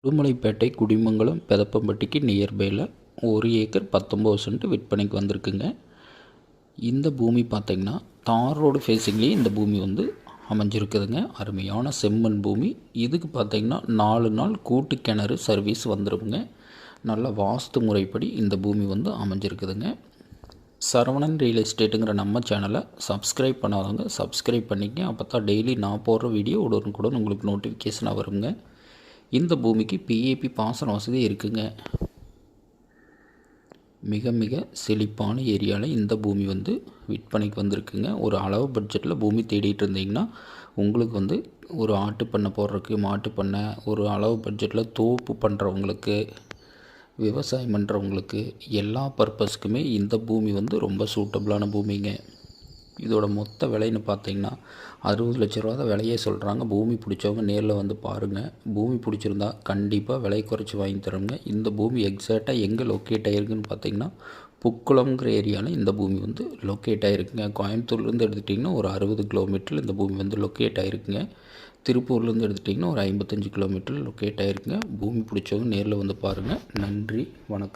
Udumalaipettai Kudimangalam பெதப்பம்பட்டிக்கு நியர்பையில் 1 acre 19 send விற்பனைக்கு வந்திருக்குங்க. இந்த பூமி பார்த்திங்கன்னா தார் ரோடு ஃபேஸிங்லேயே இந்த பூமி அமைஞ்சிருக்குதுங்க. அருமையான செம்மண் பூமி. இதுக்கு பார்த்திங்கன்னா 4 நாள் கூட்டு கிணறு சர்வீஸ் வந்துடுங்க. நல்ல வாஸ்து முறைப்படி இந்த பூமி அமைஞ்சிருக்குதுங்க. சரவணன் ரியல் எஸ்டேட்டுங்கிற நம்ம சேனலை சப்ஸ்கிரைப் பண்ணாதவங்க சப்ஸ்கிரைப் பண்ணிக்கங்க. அப்போ தான் டெய்லி நான் போடுற வீடியோ உடனுக்குடன் உங்களுக்கு நோட்டிஃபிகேஷனாக வருங்க. இந்த பூமிக்கு பிஏபி பாசன வசதி இருக்குங்க. மிக மிக செழிப்பான ஏரியாவில் இந்த பூமி விற்பனைக்கு வந்திருக்குங்க. ஒரு அளவு பட்ஜெட்டில் பூமி தேடிட்டு இருந்தீங்கன்னா உங்களுக்கு ஒரு ஆட்டு பண்ணை போடுறதுக்கு, மாட்டு பண்ணை, ஒரு அளவு பட்ஜெட்டில் தோப்பு பண்ணுறவங்களுக்கு, விவசாயம் பண்ணுறவங்களுக்கு எல்லா பர்பஸ்க்குமே இந்த பூமி ரொம்ப சூட்டபிளான பூமிங்க. இதோட மொத்த விலைன்னு பார்த்தீங்கன்னா 60 லட்ச ரூபா தான் விலையே சொல்கிறாங்க. பூமி பிடிச்சவங்க நேரில் பாருங்கள். பூமி பிடிச்சிருந்தா கண்டிப்பாக விலை குறைச்சி வாங்கி தரோங்க. இந்த பூமி எக்ஸாக்டாக எங்கே லொக்கேட் ஆகிருக்குன்னு பார்த்தீங்கன்னா புக்குளம்ங்கிற ஏரியாவில் இந்த பூமி லொக்கேட் ஆகிருக்குங்க. கோயம்புத்தூர்லேருந்து எடுத்துகிட்டிங்கன்னா ஒரு 60 கிலோமீட்டரில் இந்த பூமி லொக்கேட் ஆகிருக்குங்க. திருப்பூர்லேருந்து எடுத்துகிட்டிங்கன்னா ஒரு 55 கிலோமீட்டரில் லொக்கேட் ஆகிருக்குங்க. பூமி பிடிச்சவங்க நேரில் பாருங்கள். நன்றி, வணக்கம்.